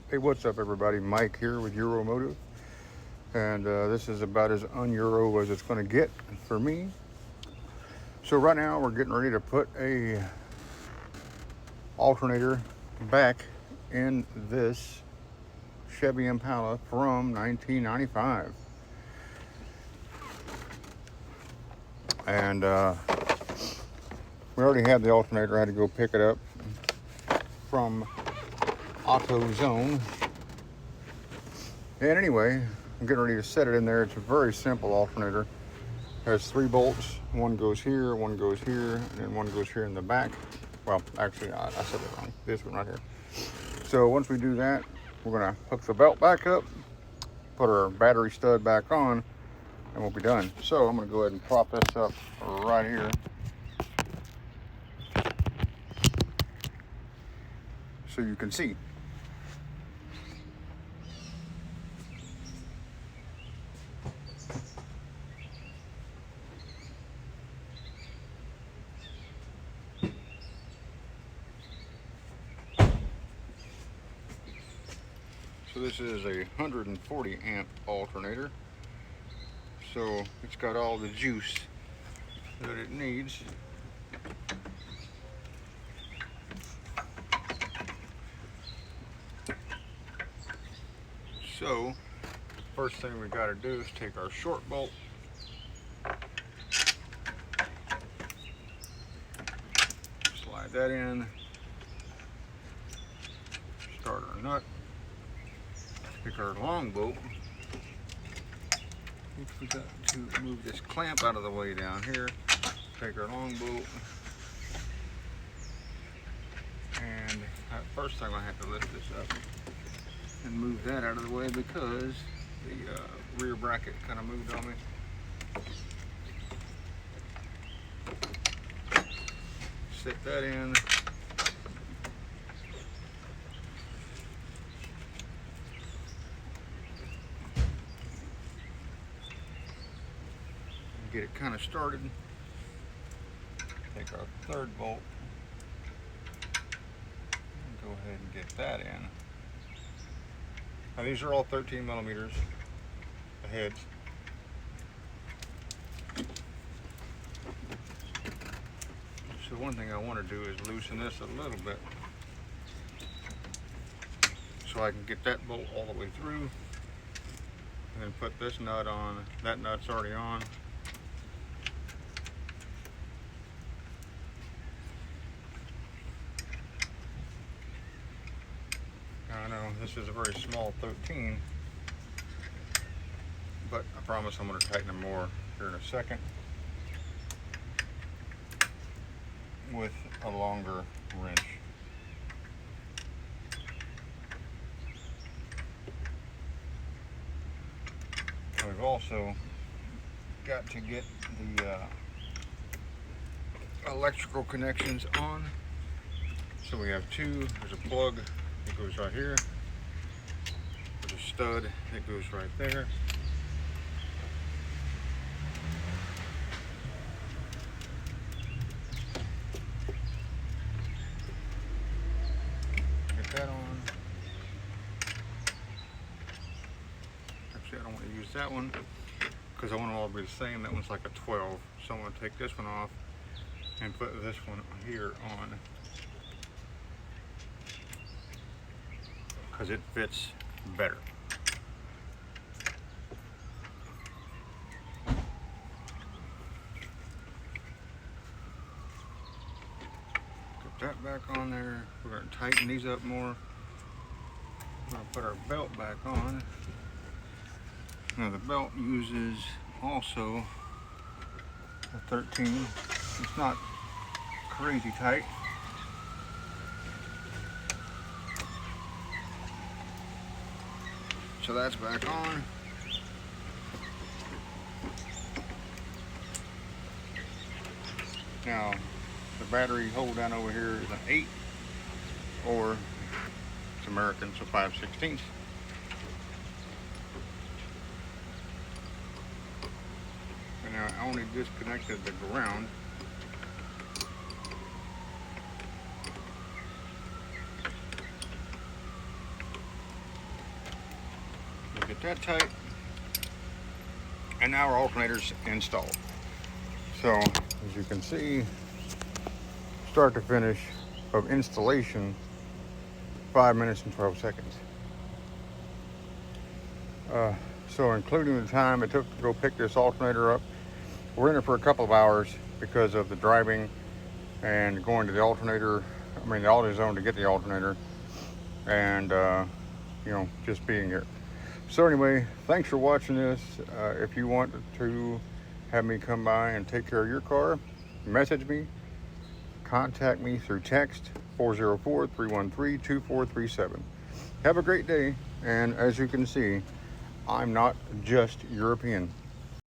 Hey, what's up, everybody? Mike here with Euromotive, and this is about as un-Euro as it's going to get for me. So right now we're getting ready to put a alternator back in this Chevy Impala from 1995, and we already had the alternator. I had to go pick it up from AutoZone. And anyway, I'm getting ready to set it in there. It's a very simple alternator. It has 3 bolts. One goes here, one goes here, and then one goes here in the back. Well, actually, I said it wrong. This one right here. So once we do that, we're gonna hook the belt back up, put our battery stud back on, and we'll be done. So I'm gonna go ahead and prop this up right here, so you can see. So this is a 140 amp alternator, so it's got all the juice that it needs. So first thing we got to do is take our short bolt, slide that in, start our nut. Pick our long bolt. We got to move this clamp out of the way down here. Take our long bolt, and first time I have to lift this up and move that out of the way because the rear bracket kind of moved on me. Set that in. Get it kind of started. Take our third bolt and go ahead and get that in. Now these are all 13 millimeters, the heads. So one thing I want to do is loosen this a little bit so I can get that bolt all the way through, and then put this nut on. That nut's already on. I know this is a very small 13, but I promise I'm going to tighten them more here in a second with a longer wrench. We've also got to get the electrical connections on. So we have 2. There's a plug that goes right here. There's a stud that goes right there. Get that on. Actually, I don't want to use that one because I want them all to be the same. That one's like a 12. So I'm going to take this one off and put this one here on, because it fits better. Put that back on there. We're going to tighten these up more. We're going to put our belt back on. Now the belt uses also a 13. It's not crazy tight. So that's back on. Now the battery hold down over here is an 8, or it's American, so 5/16. And now I only disconnected the ground. Get that tight. And now our alternator's installed. So as you can see, start to finish of installation, 5 minutes and 12 seconds. So including the time it took to go pick this alternator up, we're in it for a couple of hours because of the driving and going to the alternator, the AutoZone to get the alternator, and you know, just being here. So anyway, thanks for watching this. If you want to have me come by and take care of your car, message me, contact me through text 404-313-2437. Have a great day, and as you can see, I'm not just European.